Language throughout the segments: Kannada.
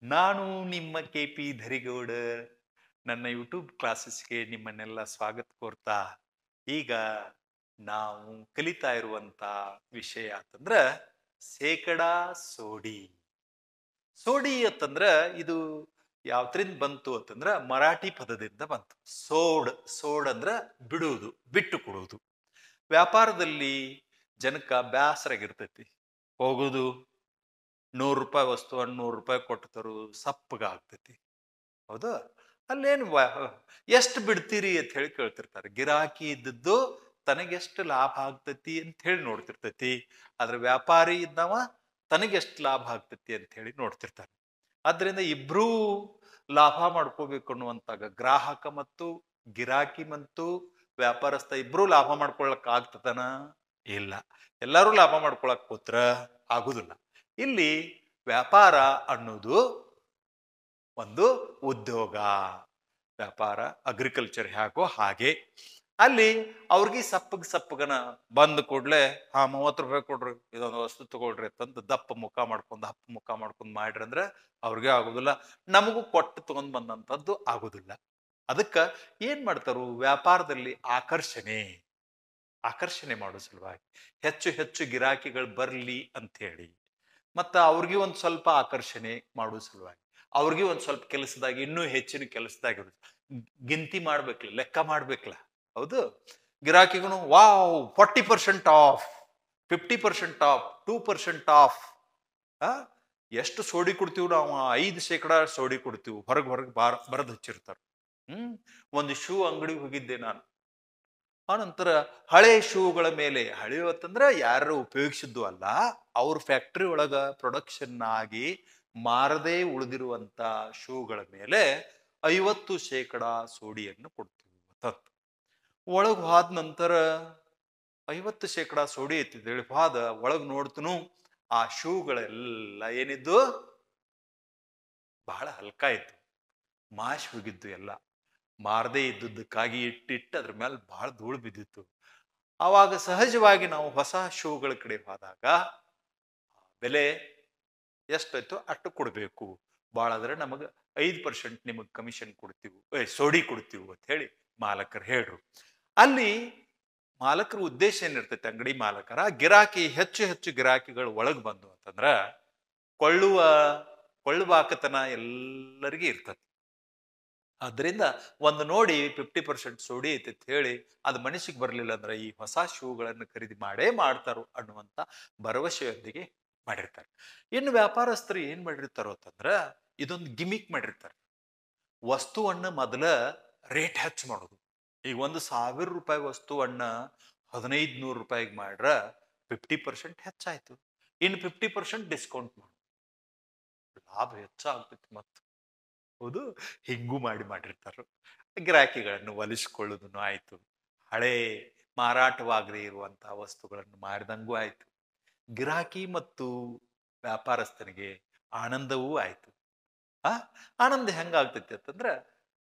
ನಾನು ನಿಮ್ಮ ಕೆ.ಪಿ. ಧರಿಗೌಡ. ನನ್ನ ಯೂಟ್ಯೂಬ್ ಕ್ಲಾಸಸ್‌ಗೆ ನಿಮ್ಮನ್ನೆಲ್ಲ ಸ್ವಾಗತ ಕೋರ್ತಾ, ಈಗ ನಾವು ಕಲಿತಾ ಇರುವಂತ ವಿಷಯ ಅಂತಂದ್ರ ಶೇಕಡ ಸೋಡಿ. ಸೋಡಿ ಅಂತಂದ್ರ ಇದು ಯಾವ್ದ್ರಿಂದ ಬಂತು ಅಂತಂದ್ರ ಮರಾಠಿ ಪದದಿಂದ ಬಂತು. ಸೋಡ್ ಅಂದ್ರ ಬಿಡುವುದು, ಬಿಟ್ಟು ಕೊಡುವುದು. ವ್ಯಾಪಾರದಲ್ಲಿ ಜನಕ್ಕ ಬ್ಯಾಸರಾಗಿರ್ತೈತಿ. ಹೋಗುದು ₹100 ವಸ್ತುವನ್ನು ₹100 ಕೊಟ್ಟು ತರುವುದು ಸಪ್ಪಗಾಗ್ತೈತಿ. ಹೌದಾ? ಅಲ್ಲೇನು ಎಷ್ಟು ಬಿಡ್ತೀರಿ ಅಂತ ಹೇಳಿ ಕೇಳ್ತಿರ್ತಾರೆ. ಗಿರಾಕಿ ಇದ್ದದ್ದು ತನಗೆಷ್ಟು ಲಾಭ ಆಗ್ತೈತಿ ಅಂತ ಹೇಳಿ ನೋಡ್ತಿರ್ತೈತಿ. ಆದ್ರೆ ವ್ಯಾಪಾರಿ ಇದ್ದವ ತನಗೆಷ್ಟು ಲಾಭ ಆಗ್ತೈತಿ ಅಂತ ಹೇಳಿ ನೋಡ್ತಿರ್ತಾನೆ. ಆದ್ರಿಂದ ಇಬ್ರೂ ಲಾಭ ಮಾಡ್ಕೋಬೇಕು ಅನ್ನುವಂತಾಗ ಗ್ರಾಹಕ ಮತ್ತು ಗಿರಾಕಿ ಮತ್ತು ವ್ಯಾಪಾರಸ್ಥ ಇಬ್ರು ಲಾಭ ಮಾಡ್ಕೊಳಕ್ ಆಗ್ತದನ? ಇಲ್ಲ. ಎಲ್ಲರೂ ಲಾಭ ಮಾಡ್ಕೊಳಕ್ ಕೂತ್ರ ಆಗುದಿಲ್ಲ. ಇಲ್ಲಿ ವ್ಯಾಪಾರ ಅನ್ನೋದು ಒಂದು ಉದ್ಯೋಗ. ವ್ಯಾಪಾರ ಅಗ್ರಿಕಲ್ಚರ್ ಹೇಗೋ ಹಾಗೆ. ಅಲ್ಲಿ ಅವ್ರಿಗೆ ಸಪ್ಪಗನ ಬಂದ ಕೂಡ್ಲೆ ₹30 ಕೊಡ್ರಿ, ಇದೊಂದು ವಸ್ತು ತಗೊಳ್ರಿ ಅಂತಂದು ದಪ್ಪ ಮುಖ ಮಾಡ್ಕೊಂಡ್ ಮಾಡ್ರಿ ಅಂದ್ರೆ ಅವ್ರಿಗೆ ಆಗುದಿಲ್ಲ. ನಮಗೂ ಕೊಟ್ಟು ತಗೊಂಡ್ ಬಂದಂತದ್ದು ಆಗುದಿಲ್ಲ. ಅದಕ್ಕ ಏನ್ ಮಾಡ್ತಾರು ವ್ಯಾಪಾರದಲ್ಲಿ ಆಕರ್ಷಣೆ ಮಾಡೋ ಸಲುವಾಗಿ ಹೆಚ್ಚು ಹೆಚ್ಚು ಗಿರಾಕಿಗಳು ಬರ್ಲಿ ಅಂತ ಹೇಳಿ, ಮತ್ತ ಅವ್ರಿಗೆ ಒಂದ್ ಸ್ವಲ್ಪ ಆಕರ್ಷಣೆ ಮಾಡೋ ಸಲುವಾಗಿ ಅವ್ರಿಗೆ ಒಂದ್ ಸ್ವಲ್ಪ ಕೆಲಸದಾಗ ಇನ್ನೂ ಹೆಚ್ಚಿನ ಕೆಲಸದಾಗ ಗಿಂತಿ ಮಾಡ್ಬೇಕಲ್ಲ, ಲೆಕ್ಕ ಮಾಡ್ಬೇಕಲ್ಲ. ಹೌದು, ಗಿರಾಕಿಗೂ ವಾವ್ 40% ಆಫ್, 50% ಆಫ್, 2% ಆಫ್. ಎಷ್ಟು ಸೋಡಿ ಕೊಡ್ತೀವಿ ನಾವು? 5% ಸೋಡಿ ಕೊಡ್ತೀವಿ. ಹೊರಗೆ ಬರದ್ ಹಚ್ಚಿರ್ತಾರ. ಒಂದು ಶೂ ಅಂಗಡಿಗೆ ಹೋಗಿದ್ದೆ ನಾನು. ಆನಂತರ ಹಳೆ ಶೂಗಳ ಮೇಲೆ, ಹಳೆ ಅಂತಂದ್ರೆ ಯಾರು ಉಪಯೋಗಿಸಿದ್ದು ಅಲ್ಲ, ಅವ್ರ ಫ್ಯಾಕ್ಟ್ರಿ ಒಳಗ ಪ್ರೊಡಕ್ಷನ್ ಆಗಿ ಮಾರದೇ ಉಳಿದಿರುವಂತ ಶೂಗಳ ಮೇಲೆ 50% ಸೋಡಿಯನ್ನು ಕೊಡ್ತೀವಿ ಅಂತ. ಒಳಗ್ ಹೋದ ನಂತರ 50% ಸೋಡಿ ಐತಿದ್ದೇಳಿ ಹೋದ ಒಳಗ್ ನೋಡ್ತನು, ಆ ಶೂಗಳೆಲ್ಲ ಏನಿದ್ದು ಬಹಳ ಹಲ್ಕ ಇತ್ತು, ಮಾಶ್ ಹೋಗಿದ್ದು ಎಲ್ಲ. ಮಾರದೇ ಇದ್ದದ್ದಕ್ಕಾಗಿ ಇಟ್ಟಿಟ್ಟು ಅದ್ರ ಮೇಲೆ ಬಹಳ ಧೂಳು ಬಿದ್ದಿತ್ತು. ಆವಾಗ ಸಹಜವಾಗಿ ನಾವು ಹೊಸ ಶೂಗಳ ಕಡೆ ಹೋದಾಗ ಬೆಲೆ ಎಷ್ಟಾಯ್ತು ಅಷ್ಟು ಕೊಡ್ಬೇಕು, ಭಾಳ ಆದ್ರೆ ನಮಗ 5% ನಿಮಗ್ ಕಮಿಷನ್ ಕೊಡ್ತೀವಿ, ಸೋಡಿ ಕೊಡ್ತೀವಿ ಅಂತ ಹೇಳಿ ಮಾಲಕರು ಹೇಳ್ರು. ಅಲ್ಲಿ ಮಾಲಕರ ಉದ್ದೇಶ ಏನಿರ್ತೈತೆ, ಅಂಗಡಿ ಮಾಲಕರ ಗಿರಾಕಿ ಹೆಚ್ಚು ಹೆಚ್ಚು ಗಿರಾಕಿಗಳು ಒಳಗ್ ಬಂದು ಅಂತಂದ್ರ ಕೊಳ್ಳುವಾಕತನ ಎಲ್ಲರಿಗೂ ಇರ್ತದೆ. ಅದರಿಂದ ಒಂದು ನೋಡಿ 50% ಸೋಡಿ ಐತಿ ಅಂತ ಹೇಳಿ ಅದು ಮನಸ್ಸಿಗೆ ಬರಲಿಲ್ಲ ಅಂದ್ರೆ ಈ ಹೊಸ ಶೂಗಳನ್ನು ಖರೀದಿ ಮಾಡೇ ಮಾಡ್ತಾರೋ ಅನ್ನುವಂತ ಭರವಸೆಯೊಂದಿಗೆ ಮಾಡಿರ್ತಾರೆ. ಇನ್ನು ವ್ಯಾಪಾರಸ್ಥರು ಏನ್ ಮಾಡಿರ್ತಾರೋ ಅಂತಂದ್ರ ಇದೊಂದು ಗಿಮಿಕ್ ಮಾಡಿರ್ತಾರೆ. ವಸ್ತುವನ್ನ ಮೊದಲ ರೇಟ್ ಹೆಚ್ಚು ಮಾಡೋದು. ಈಗ ₹1,000 ವಸ್ತುವನ್ನ ₹1,500 ಮಾಡ್ರ 50% ಹೆಚ್ಚಾಯ್ತು, ಇನ್ನು 50% ಡಿಸ್ಕೌಂಟ್ ಮಾಡು, ಲಾಭ ಹೆಚ್ಚಾಗ್ತೈತಿ ಮತ್ತೆ. ಹೌದು, ಹಿಂಗೂ ಮಾಡಿರ್ತಾರ. ಗಿರಾಕಿಗಳನ್ನು ಒಲಿಸಿಕೊಳ್ಳುವುದನ್ನು ಆಯ್ತು, ಹಳೆ ಮಾರಾಟವಾಗದೇ ಇರುವಂತಹ ವಸ್ತುಗಳನ್ನು ಮಾರಿದಂಗೂ ಆಯ್ತು, ಗಿರಾಕಿ ಮತ್ತು ವ್ಯಾಪಾರಸ್ಥನಿಗೆ ಆನಂದವೂ ಆಯ್ತು. ಆ ಆನಂದ ಹೆಂಗಾಗ್ತೈತಿ ಅಂತಂದ್ರ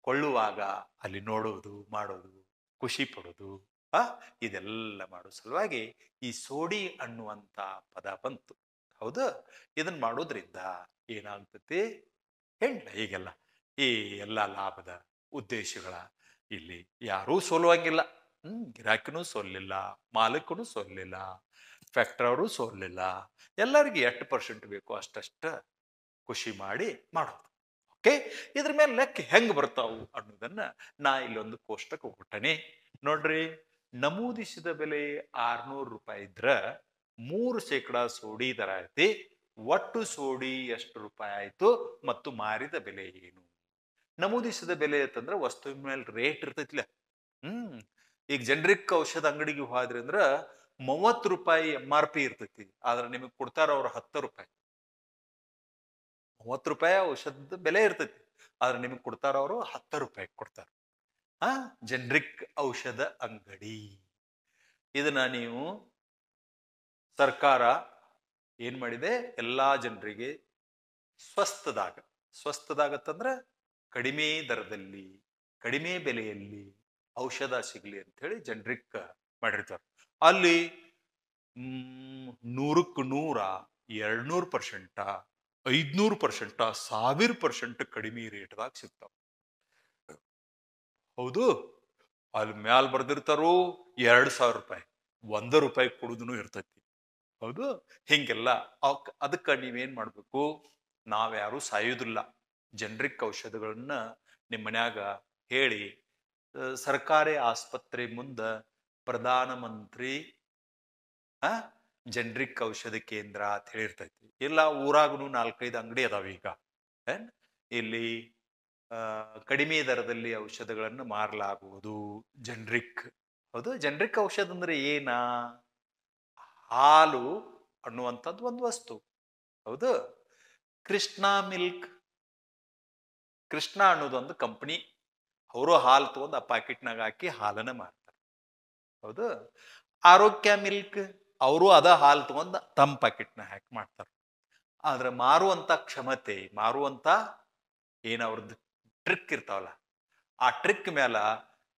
ಕೊಳ್ಳುವಾಗ ಅಲ್ಲಿ ನೋಡೋದು ಮಾಡೋದು, ಖುಷಿ ಪಡೋದು, ಇದೆಲ್ಲ ಮಾಡೋ ಸಲುವಾಗಿ ಈ ಸೋಡಿ ಅನ್ನುವಂತ ಪದ ಬಂತು. ಹೌದು, ಇದನ್ ಮಾಡೋದ್ರಿಂದ ಏನಾಗ್ತತಿ ಹೇಳ ಈಗೆಲ್ಲ ಈ ಎಲ್ಲ ಲಾಭದ ಉದ್ದೇಶಗಳ ಇಲ್ಲಿ ಯಾರೂ ಸೋಲುವಂಗಿಲ್ಲ. ಗಿರಾಕಿನೂ ಸೋಲಿಲ್ಲ, ಮಾಲಕನು ಸೋಲಿಲ್ಲ, ಫ್ಯಾಕ್ಟರಿ ಅವರು ಸೋಲಿಲ್ಲ. ಎಲ್ಲರಿಗೆ ಎಷ್ಟು ಪರ್ಸೆಂಟ್ ಬೇಕು ಅಷ್ಟಷ್ಟ ಖುಷಿ ಮಾಡಿ ಮಾಡೋದು. ಓಕೆ, ಇದ್ರ ಮೇಲೆ ಲೆಕ್ಕ ಹೆಂಗ್ ಬರ್ತಾವು ಅನ್ನೋದನ್ನ ನಾ ಇಲ್ಲೊಂದು ಕೋಷ್ಟಕ ಕೊಟ್ಟನೆ ನೋಡ್ರಿ. ನಮೂದಿಸಿದ ಬೆಲೆ ₹600 ಇದ್ರ 3% ಸೋಡಿ ದರ ಐತಿ. ಒಟ್ಟು ಸೋಡಿ ಎಷ್ಟು ರೂಪಾಯಿ ಆಯ್ತು ಮತ್ತು ಮಾರಿದ ಬೆಲೆ ಏನು? ನಮೂದಿಸಿದ ಬೆಲೆ ಅಂತಂದ್ರ ವಸ್ತುವಿನ ಮೇಲೆ ರೇಟ್ ಇರ್ತೈತಿಲ್ಲ. ಈಗ ಜನರಿಕ್ ಔಷಧ ಅಂಗಡಿಗೆ ಹೋದ್ರಿ ಅಂದ್ರ ₹30 MRP ಇರ್ತೈತಿ, ಆದ್ರೆ ನಿಮಗ್ ಕೊಡ್ತಾರ ಅವ್ರು ₹10. ₹30 ಔಷಧದ ಬೆಲೆ ಇರ್ತೈತಿ, ಆದ್ರೆ ನಿಮಗ್ ಕೊಡ್ತಾರ ಅವರು ₹10 ಕೊಡ್ತಾರ. ಜನರಿಕ್ ಔಷಧ ಅಂಗಡಿ. ಇದನ್ನ ನೀವು ಸರ್ಕಾರ ಏನ್ ಮಾಡಿದೆ, ಎಲ್ಲಾ ಜನರಿಗೆ ಸ್ವಸ್ತದಾಗತ್ತಂದ್ರ ಕಡಿಮೆ ದರದಲ್ಲಿ ಕಡಿಮೆ ಬೆಲೆಯಲ್ಲಿ ಔಷಧ ಸಿಗ್ಲಿ ಅಂತ ಹೇಳಿ ಜನರಿಕ್ ಮಾಡಿರ್ತಾರೆ. ಅಲ್ಲಿ 100ಕ್ಕೆ 100, 200%, 500%, 1000% ಕಡಿಮೆ ರೇಟ್ದಾಗ ಸಿಗ್ತಾವ. ಹೌದು, ಅಲ್ಲಿ ಮ್ಯಾಲ ಬರ್ದಿರ್ತಾರು ₹2000, ₹1 ಕೊಡುದನು ಇರ್ತೈತಿ. ಹೌದು, ಹಿಂಗೆಲ್ಲ ಅದಕ್ಕ ನೀವೇನ್ ಮಾಡ್ಬೇಕು, ನಾವ್ಯಾರು ಸಾಯುವುದಿಲ್ಲ. ಜನರಿಕ್ ಔಷಧಗಳನ್ನ ನಿಮ್ಮ ಮನ್ಯಾಗ ಹೇಳಿ ಸರ್ಕಾರಿ ಆಸ್ಪತ್ರೆ ಮುಂದ ಪ್ರಧಾನ ಮಂತ್ರಿ ಜನರಿಕ್ ಔಷಧ ಕೇಂದ್ರ ಅಂತ ಹೇಳಿರ್ತೈತಿ. ಇಲ್ಲ ಊರಾಗನು 4-5 ಅಂಗಡಿ ಅದಾವ ಈಗ. ಇಲ್ಲಿ ಕಡಿಮೆ ದರದಲ್ಲಿ ಔಷಧಗಳನ್ನು ಮಾರಲಾಗುವುದು, ಜನರಿಕ್. ಹೌದು, ಜನರಿಕ್ ಔಷಧ ಅಂದ್ರೆ ಏನ? ಹಾಲು ಅನ್ನುವಂಥದ್ದು ಒಂದು ವಸ್ತು. ಹೌದು, ಕೃಷ್ಣ ಮಿಲ್ಕ್, ಕೃಷ್ಣ ಅನ್ನೋದೊಂದು ಕಂಪನಿ. ಅವರು ಹಾಲು ತಗೊಂಡು ಆ ಪ್ಯಾಕೆಟ್ನಾಗ ಹಾಕಿ ಹಾಲನ್ನ ಮಾರ್ತಾರೆ. ಹೌದು, ಆರೋಗ್ಯ ಮಿಲ್ಕ್, ಅವರು ಅದ ಹಾಲು ತಗೊಂಡು ತಮ್ಮ ಪ್ಯಾಕೆಟ್ನ ಹಾಕಿ ಮಾಡ್ತಾರೆ. ಆದ್ರೆ ಮಾರುವಂತ ಕ್ಷಮತೆ, ಮಾರುವಂತ ಅವ್ರದ್ದು ಟ್ರಿಕ್ ಇರ್ತಾವಲ್ಲ, ಆ ಟ್ರಿಕ್ ಮೇಲೆ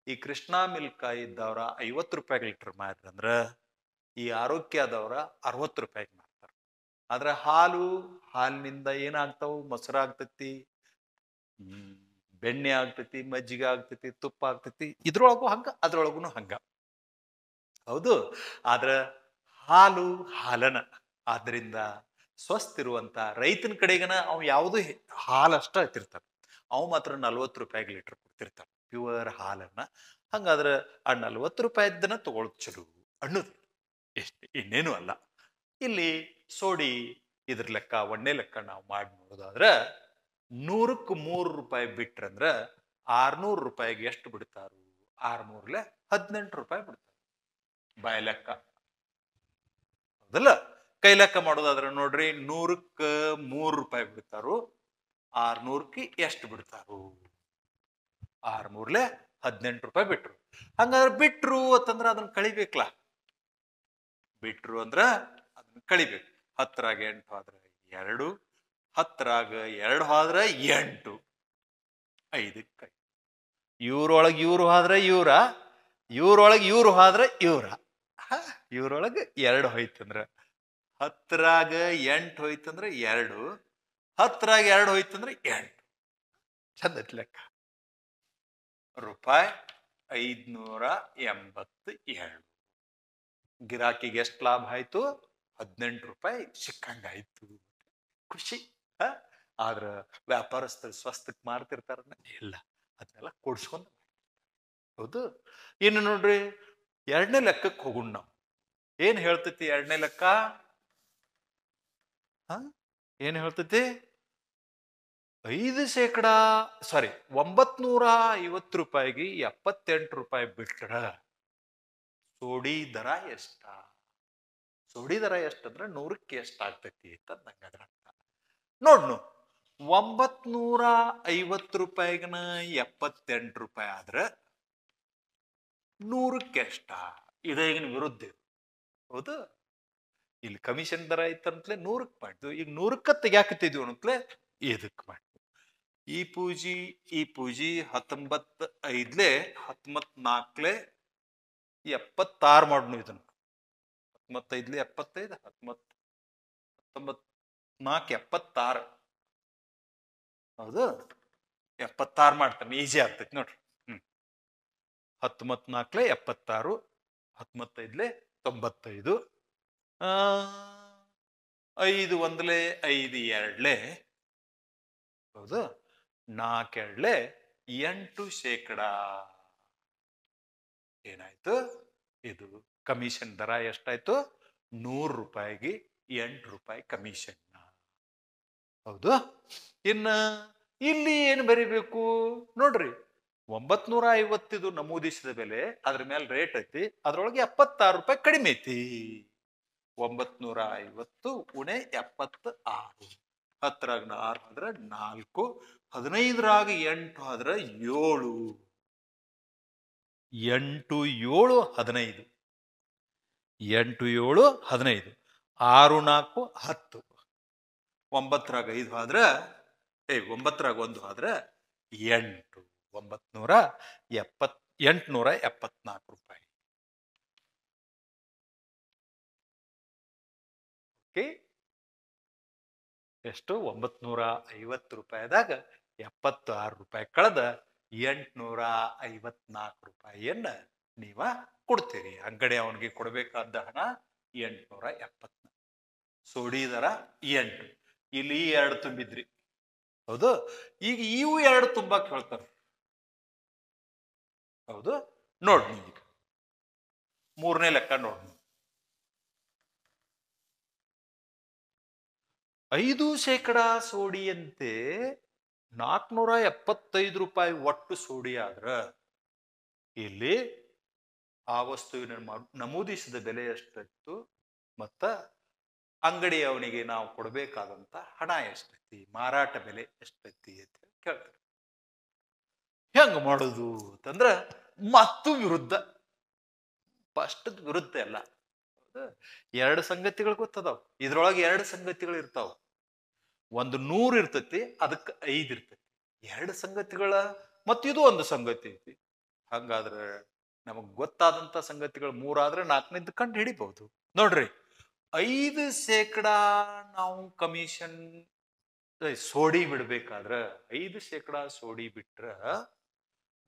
ಈ ಕೃಷ್ಣ ಮಿಲ್ಕ್ ಇದ್ದವ್ರ ₹50 ಲೀಟರ್ ಮಾರಿದ್ರಂದ್ರ ಈ ಆರೋಗ್ಯದವ್ರ ₹60 ಮಾರ್ತಾರ. ಆದ್ರೆ ಹಾಲಿನಿಂದ ಏನಾಗ್ತಾವ? ಮೊಸರಾಗ್ತತಿ, ಬೆಣ್ಣೆ ಆಗ್ತತಿ, ಮಜ್ಜಿಗೆ ಆಗ್ತತಿ, ತುಪ್ಪ ಆಗ್ತತಿ. ಇದ್ರೊಳಗೂ ಹಂಗ, ಅದ್ರೊಳಗುನು ಹಂಗ. ಹೌದು, ಆದ್ರ ಹಾಲನ. ಆದ್ರಿಂದ ಸ್ವಸ್ಥ ಇರುವಂತ ರೈತನ ಕಡೆಗನ ಅವ್ ಯಾವುದು ಹಾಲಷ್ಟ ಇರ್ತಾರ, ಅವು ಮಾತ್ರ ₹40 ಲೀಟರ್ ಕೊಡ್ತಿರ್ತಾರ ಪ್ಯೂರ್ ಹಾಲನ್ನ. ಹಂಗಾದ್ರ ಆ ₹40 ತಗೊಳ್ ಚಲೋ ಅನ್ನೋದು ಎಷ್ಟು, ಇನ್ನೇನು ಅಲ್ಲ. ಇಲ್ಲಿ ಸೋಡಿ ಇದ್ರ ಲೆಕ್ಕ, ಒಂದೇ ಲೆಕ್ಕ ನಾವು ಮಾಡಿ ನೋಡೋದಾದ್ರ ₹100ಕ್ಕೆ ₹3 ಬಿಟ್ರಂದ್ರ ₹600 ಎಷ್ಟು ಬಿಡ್ತಾರು? 6×3 ₹18 ಬಿಡ್ತಾರ. ಬಾಯ ಲೆಕ್ಕ. ಹೌದಲ್ಲ? ಕೈ ಲೆಕ್ಕ ಮಾಡೋದಾದ್ರೆ ನೋಡ್ರಿ, ₹100ಕ್ಕೆ ₹3 ಬಿಡ್ತಾರು, 600ಕ್ಕೆ ಎಷ್ಟು ಬಿಡ್ತಾರು? 6×3 ₹18 ಬಿಟ್ರು. ಹಂಗಾದ್ರೆ ಬಿಟ್ರು ಅಂತಂದ್ರ ಅದನ್ನ ಕಳಿಬೇಕಲ್ಲ. ಬಿಟ್ರು ಅಂದ್ರ ಅದನ್ನ ಕಳಿಬೇಕು. 10ರಾಗ 8 ಹೋದ್ರೆ 2, 10ರಾಗ 2 ಹೋದ್ರೆ 8, 5ಕ್ಕೆ 5. ಇವ್ರೊಳಗೆ ಇವ್ರು ಹೋದ್ರೆ ಇವ್ರೊಳಗೆ ಇವ್ರು ಹೋದ್ರೆ ಇವ್ರೊಳಗೆ 2 ಹೋಯ್ತಂದ್ರ 10ರಾಗ 8 ಹೋಯ್ತಂದ್ರ 2, 10ರಾಗ 2 ಹೋಯ್ತಂದ್ರ 8. ಚಂದ ಲೆಕ್ಕ. ₹582. ಗಿರಾಕಿಗೆ ಎಷ್ಟು ಲಾಭ ಆಯ್ತು? ₹18 ಸಿಕ್ಕಂಗಾಯ್ತು. ಖುಷಿ. ಆದ್ರ ವ್ಯಾಪಾರಸ್ಥರು ಸ್ವಸ್ಥಕ್ಕೆ ಮಾರ್ತಿರ್ತಾರ ಇಲ್ಲ, ಅದನ್ನೆಲ್ಲ ಕೊಡ್ಸ್ಕೊಂಡು. ಹೌದು, ಇನ್ನು ನೋಡ್ರಿ, 2ನೇ ಲೆಕ್ಕಕ್ಕೆ ಹೋಗೋಣ ನಾವು. ಏನ್ ಹೇಳ್ತೈತಿ 2ನೇ ಲೆಕ್ಕ? ಏನ್ ಹೇಳ್ತೈತಿ? ₹950ಗೆ ₹78 ಬಿಟ್ರ ಸೋಡಿ ದರ ಎಷ್ಟ? ಸೋಡಿ ದರ ಎಷ್ಟಂದ್ರ 100ಕ್ಕೆ ಎಷ್ಟಾಗ್ತೈತಿ ಅಂತ ನಂಗದ್ರ ಅರ್ಥ. ನೋಡ್ನು, ₹950ನ ₹78 ಆದ್ರ 100ಕ್ಕೆ ಎಷ್ಟ? ಈಗಿನ ವಿರುದ್ಧ. ಹೌದು, ಇಲ್ಲಿ ಕಮಿಷನ್ ದರ ಇತ್ತಂತಲೇ 100ಕ್ಕೆ ಮಾಡ್ತು. ಈಗ 100ಕ್ಕೆ ತೆಗ್ಯಾಕತ್ತಿದ್ವಿ ಅನ್ನತ್ಲೆ ಇದಕ್ಕೆ ಮಾಡ್ತು. ಈ ಪೂಜಿ 19/5 19/4 76 ಮಾಡ್ನು. ಇದನ್ನ 19/5 75, 19/4 76. ಹೌದು, 76 ಮಾಡ್ತಾನೆ, ಈಸಿ ಆಗ್ತೈತಿ ನೋಡ್ರಿ. 19/4 76, 19/5 95, 5 1 5 2, ಹೌದು, 4 2 8%. ಏನಾಯ್ತು? ಇದು ಕಮಿಷನ್ ದರ ಎಷ್ಟಾಯ್ತು? ₹100ಗೆ ₹8 ಕಮಿಷನ್. ಹೌದು, ಇನ್ನ ಇಲ್ಲಿ ಏನು ಬರಿಬೇಕು ನೋಡ್ರಿ? 950 ನಮೂದಿಸಿದ ಬೆಲೆ, ಅದ್ರ ಮೇಲೆ ರೇಟ್ ಐತಿ, ಅದ್ರೊಳಗೆ ₹76 ಕಡಿಮೆ ಐತಿ. 950 ಉಣೆ 76, 10ರಾಗ 6 ಆದ್ರೆ 4, 15ರಾಗ 8 ಆದ್ರೆ 7, 8 7 15, 8 7 15, 6 4 10, 9ರಾಗ 5 ಆದ್ರೆ 9ರಾಗ 1 ಆದ್ರೆ 8, ₹874. ಓಕೆ, ಎಷ್ಟು 950 ರೂಪಾಯಿದಾಗ 76 ರೂಪಾಯಿ ಕಳೆದ 854 ರೂಪಾಯಿಯನ್ನ ನೀವ ಕೊಡ್ತೀರಿ. ಅಂಗಡಿ ಅವನಿಗೆ ಕೊಡಬೇಕಾದ ಹಣ 870. ಸೋಡಿ ದರ 8. ಇಲ್ಲಿ 2 ತುಂಬಿದ್ರಿ, ಹೌದು. ಈಗ ಇವು 2 ತುಂಬಾಕ್ ಹೇಳ್ತಾರ, ಹೌದು. ನೋಡ್ರಿ ಈಗ ಮೂರನೇ ಲೆಕ್ಕ ನೋಡ್ರಿ. 5% ಸೋಡಿಯಂತೆ 475 ರೂಪಾಯಿ ಒಟ್ಟು ಸೋಡಿ ಆದ್ರ ಇಲ್ಲಿ ಆ ವಸ್ತುವಿನ ನಮೂದಿಸಿದ ಬೆಲೆ ಎಷ್ಟಿತ್ತು ಮತ್ತ ಅಂಗಡಿ ಅವನಿಗೆ ನಾವು ಕೊಡಬೇಕಾದಂತ ಹಣ ಎಷ್ಟೈತಿ, ಮಾರಾಟ ಬೆಲೆ ಎಷ್ಟೈತಿ ಅಂತ ಕೇಳ್ತಾರೆ. ಹೆಂಗ ಮಾಡುದು ಅಂತಂದ್ರ ಮತ್ತು ವಿರುದ್ಧ, ಫಸ್ಟ್ ವಿರುದ್ಧ ಎಲ್ಲ. 2 ಸಂಗತಿಗಳು ಗೊತ್ತದಾವ್ ಇದ್ರೊಳಗೆ. 2 ಸಂಗತಿಗಳು ಇರ್ತಾವ. ಒಂದು 100 ಇರ್ತೈತಿ, ಅದಕ್ಕೆ 5 ಇರ್ತೈತಿ. 2 ಸಂಗತಿಗಳ ಮತ್ತು ಇದು ಒಂದು ಸಂಗತಿ ಐತಿ. ಹಂಗಾದ್ರೆ ನಮಗ್ ಗೊತ್ತಾದಂತ ಸಂಗತಿಗಳು 3 ಆದ್ರೆ 4ನೇದು ಕಂಡು ಹಿಡಿಬಹುದು. ನೋಡ್ರಿ, 5% ನಾವು ಕಮಿಷನ್ ಸೋಡಿ ಬಿಡ್ಬೇಕಾದ್ರ 5% ಸೋಡಿ ಬಿಟ್ರ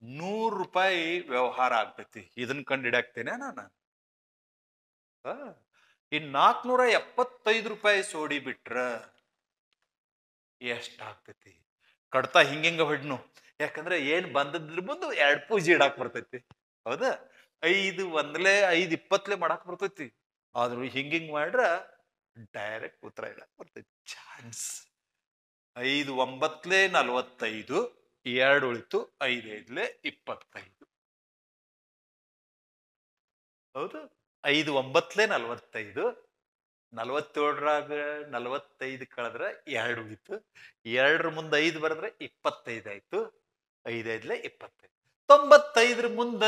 100 ರೂಪಾಯಿ ವ್ಯವಹಾರ ಆಗ್ತೈತಿ. ಇದನ್ನ ಕಂಡು ಹಿಡಿಯಾಕ್ತೇನೆ ನಾನು. ಇನ್ 475 ರೂಪಾಯಿ ಸೋಡಿ ಬಿಟ್ರ ಎಷ್ಟಾಗ್ತೈತಿ? ಕಡ್ತಾ ಹಿಂಗ ಹೊಡ್ನು, ಯಾಕಂದ್ರೆ ಏನ್ ಬಂದದ್ರ ಮುಂದೆ 2 ಪೂಜಿ ಇಡಾಕ್ ಬರ್ತೈತಿ, ಹೌದಾ. 5 ಒಂದ್ಲೆ 5 20 ಮಾಡಾಕ್ ಬರ್ತೈತಿ. ಆದ್ರೂ ಹಿಂಗಿಂಗ್ ಮಾಡ್ರ ಡೈರೆಕ್ಟ್ ಉತ್ತರ ಇಡಾಕ್ ಬರ್ತೈತಿ. ಚಾನ್ಸ್. 5 9 45, 2 ಉಳಿತು, 5 5 25, ಹೌದು. 5 9 45, 47ರಾಗ 45 ಕಳೆದ್ರೆ 2 ಉಳಿತು, 2ರ ಮುಂದೆ 5 ಬರೆದ್ರೆ 25 ಆಯ್ತು, 5 5 25. 95ರ ಮುಂದ,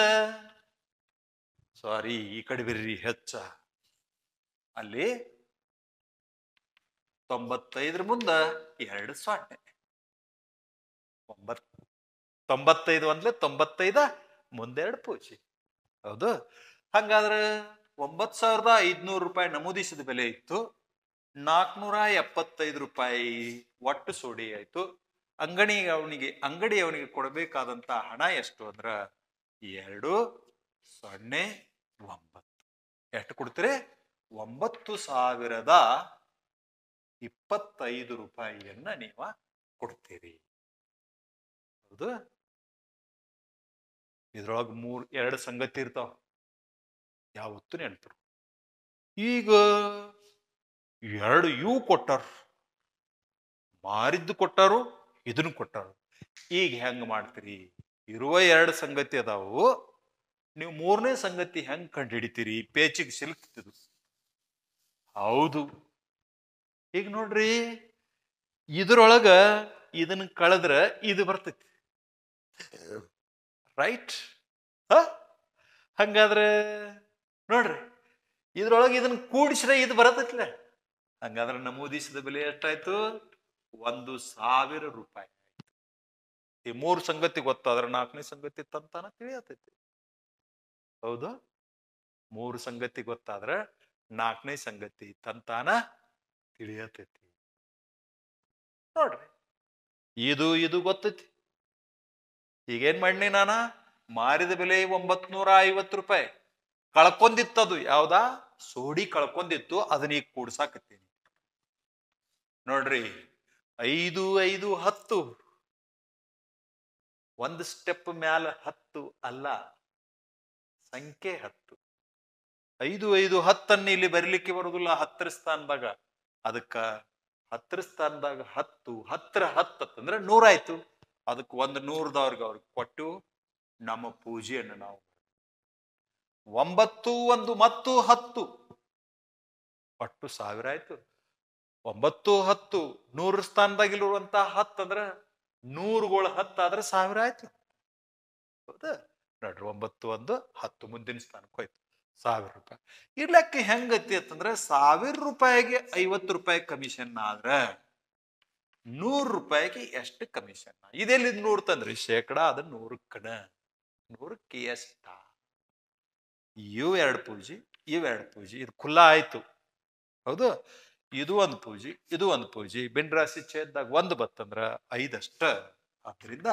ಸಾರಿ ಈ ಕಡೆ ಬಿರ್ರಿ ಹೆಚ್ಚ, ಅಲ್ಲಿ 95ರ ಮುಂದ 2 0. 95 ಒಂದ್ಲೆ 95, ಮುಂದೆ 2 ಪೂಜಿ, ಹೌದು. ಹಂಗಾದ್ರೆ 9500 ರೂಪಾಯಿ ನಮೂದಿಸಿದ ಬೆಲೆ ಇತ್ತು, 475 ರೂಪಾಯಿ ಒಟ್ಟು ಸೋಡಿ ಆಯ್ತು. ಅಂಗಡಿ ಅವನಿಗೆ ಕೊಡಬೇಕಾದಂತ ಹಣ ಎಷ್ಟು ಅಂದ್ರ 209. ಎಷ್ಟು ಕೊಡ್ತೀರಿ? 9025 ರೂಪಾಯಿಯನ್ನ ನೀವ ಕೊಡ್ತೀರಿ, ಹೌದು. ಇದ್ರೊಳಗ 2 ಸಂಗತಿ ಇರ್ತಾವ, ಯಾವತ್ತು ನೆನಪರು. ಈಗ 2 ಇವು ಕೊಟ್ಟಾರ, ಮಾರಿದ್ದು ಕೊಟ್ಟಾರು, ಇದನ್ನು ಕೊಟ್ಟಾರು. ಈಗ ಹೆಂಗ್ ಮಾಡ್ತೀರಿ? ಇರುವ 2 ಸಂಗತಿ ಅದಾವು, ನೀವು 3ನೇ ಸಂಗತಿ ಹೆಂಗ್ ಕಂಡು ಹಿಡಿತೀರಿ? ಪೇಚಿಗೆ ಸಿಲುಕ್ತಿದ್ದು, ಹೌದು. ಈಗ ನೋಡ್ರಿ, ಇದ್ರೊಳಗ ಇದನ್ನ ಕಳೆದ್ರ ಇದು ಬರ್ತೈತಿ, ರೈಟ್? ಹಂಗಾದ್ರೆ ನೋಡ್ರಿ, ಇದ್ರೊಳಗೆ ಇದನ್ನ ಕೂಡಿಸ್ರೆ ಇದು ಬರತೈತಿಲ್ಲ. ಹಂಗಾದ್ರೆ ನಮೂದಿಸಿದ ಬೆಲೆ ಎಷ್ಟಾಯ್ತು? 1000 ರೂಪಾಯಿ ಆಯ್ತು. ಈ 3 ಸಂಗತಿ ಗೊತ್ತಾದ್ರೆ 4ನೇ ಸಂಗತಿ ತಂತಾನ ತಿಳಿಯತೈತಿ, ಹೌದು. 3 ಸಂಗತಿ ಗೊತ್ತಾದ್ರೆ 4ನೇ ಸಂಗತಿ ತಂತಾನ ತಿಳಿಯತೈತಿ. ನೋಡ್ರಿ, ಇದು ಗೊತ್ತೈತಿ. ಈಗೇನ್ ಮಾಡಿ ನಾನ ಮಾರಿದ ಬೆಲೆ 950 ರೂಪಾಯಿ, ಕಳ್ಕೊಂಡಿತ್ತದು ಯಾವ್ದಾ? ಸೋಡಿ ಕಳ್ಕೊಂಡಿತ್ತು, ಅದನ್ನ ಈಗ ಕೂಡ್ಸಾಕತ್ತೀನಿ. ನೋಡ್ರಿ, 5 5 10, ಒಂದು ಸ್ಟೆಪ್ ಮ್ಯಾಲ 10 ಅಲ್ಲ, ಸಂಖ್ಯೆ 10. 5 5 10 ಇಲ್ಲಿ ಬರೀಲಿಕ್ಕೆ ಬರುದಿಲ್ಲ 10ರ ಸ್ಥಾನದಾಗ. ಅದಕ್ಕ 10ರ ಸ್ಥಾನದಾಗ 10, 10ರ 10 ಅಂದ್ರೆ 100 ಆಯ್ತು. ಅದಕ್ಕೆ 100ದವ್ರಿಗೆ ಅವ್ರಿಗೆ ಕೊಟ್ಟು ನಮ್ಮ ಪೂಜೆಯನ್ನು ನಾವು 9 1 ಮತ್ತು 10 ಒಟ್ಟು 1000 ಆಯ್ತು. 9 10 100ರ ಸ್ಥಾನದಾಗಿರುವಂತ 10 ಅಂದ್ರ 100ಗಳು 10 ಆದ್ರೆ 1000 ಆಯ್ತು, ಹೌದಾ. ನೋಡ್ರಿ, 9 1 10 ಮುಂದಿನ ಸ್ಥಾನಕ್ಕೆ ಹೋಯ್ತು, 1000 ರೂಪಾಯಿ. ಇರ್ಲಕ್ಕೆ ಹೆಂಗತಿ ಅಂತಂದ್ರೆ 1000 ರೂಪಾಯಿಗೆ 50 ರೂಪಾಯಿ ಕಮಿಷನ್ ಆದ್ರ 100 ರೂಪಾಯಿಗೆ ಎಷ್ಟು ಕಮಿಷನ್? ಇದೆಲ್ಲಿ 100 ತಂದ್ರಿ? ಶೇಕಡಾ. ಅದು 100ಕ್ಕನ, 100ಕ್ಕೆ ಎಷ್ಟ? ಇವು 2 ಪೂಜಿ, ಇವು 2 ಪೂಜಿ, ಇದು ಖುಲ್ಲಾ ಆಯ್ತು, ಹೌದು. ಇದು ಒಂದು ಪೂಜಿ ಇದು ಒಂದು ಪೂಜಿ ಭಿನ್ನ ರಾಶಿ ಛೇದದಾಗ ಒಂದು ಬತ್ತಂದ್ರ 5 ಅಷ್ಟ. ಆದ್ರಿಂದ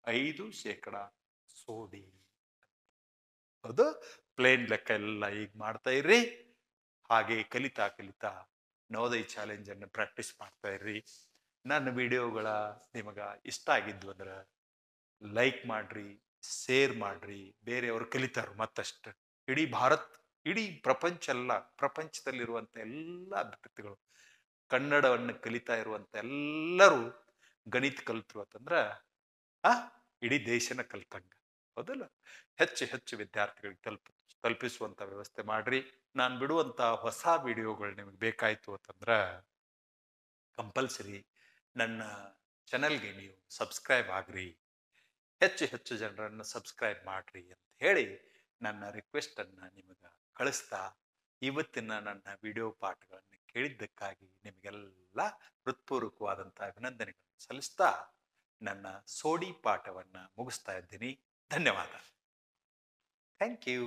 5% ಸೋಡಿ. ಹೌದು, ಪ್ಲೇನ್ ಲೆಕ್ಕ ಎಲ್ಲ ಈಗ ಮಾಡ್ತಾ ಇರ್ರಿ. ಹಾಗೆ ಕಲಿತಾ ಕಲಿತಾ ನವೋದಯ ಚಾಲೆಂಜ್ ಅನ್ನು ಪ್ರಾಕ್ಟೀಸ್ ಮಾಡ್ತಾ ಇರ್ರಿ. ನನ್ನ ವಿಡಿಯೋಗಳ ನಿಮಗ ಇಷ್ಟ ಆಗಿದ್ವು ಅಂದ್ರ ಲೈಕ್ ಮಾಡ್ರಿ, ಶೇರ್ ಮಾಡ್ರಿ, ಬೇರೆಯವರು ಕಲಿತಾರ ಮತ್ತಷ್ಟು. ಇಡೀ ಭಾರತ್, ಇಡೀ ಪ್ರಪಂಚ ಎಲ್ಲ, ಪ್ರಪಂಚದಲ್ಲಿರುವಂತ ಎಲ್ಲ ಅಭ್ಯರ್ಥಿಗಳು ಕನ್ನಡವನ್ನು ಕಲಿತಾ ಇರುವಂತ ಎಲ್ಲರೂ ಗಣಿತ ಕಲ್ತರು ಅಂತಂದ್ರ ಇಡೀ ದೇಶನ ಕಲ್ತಂಗ. ಹೌದಲ್ಲ? ಹೆಚ್ಚು ಹೆಚ್ಚು ವಿದ್ಯಾರ್ಥಿಗಳಿಗೆ ತಲುಪಿಸುವಂತ ವ್ಯವಸ್ಥೆ ಮಾಡ್ರಿ. ನಾನು ಬಿಡುವಂತ ಹೊಸ ವಿಡಿಯೋಗಳು ನಿಮಗೆ ಬೇಕಾಯ್ತು ಅಂತಂದ್ರ ಕಂಪಲ್ಸರಿ ನನ್ನ ಚಾನಲ್ಗೆ ನೀವು ಸಬ್ಸ್ಕ್ರೈಬ್ ಆಗ್ರಿ. ಹೆಚ್ಚು ಹೆಚ್ಚು ಜನರನ್ನು ಸಬ್ಸ್ಕ್ರೈಬ್ ಮಾಡ್ರಿ ಅಂತ ಹೇಳಿ ನನ್ನ ರಿಕ್ವೆಸ್ಟ್ ಅನ್ನ ನಿಮಗೆ ಕಳಿಸ್ತಾ, ಇವತ್ತಿನ ನನ್ನ ವಿಡಿಯೋ ಪಾಠಗಳನ್ನು ಕೇಳಿದ್ದಕ್ಕಾಗಿ ನಿಮಗೆಲ್ಲ ಹೃತ್ಪೂರ್ವಕವಾದಂತಹ ಅಭಿನಂದನೆಗಳನ್ನು ಸಲ್ಲಿಸ್ತಾ ನನ್ನ ಸೋಡಿ ಪಾಠವನ್ನ ಮುಗಿಸ್ತಾ ಇದ್ದೀನಿ. ಧನ್ಯವಾದ. Thank you.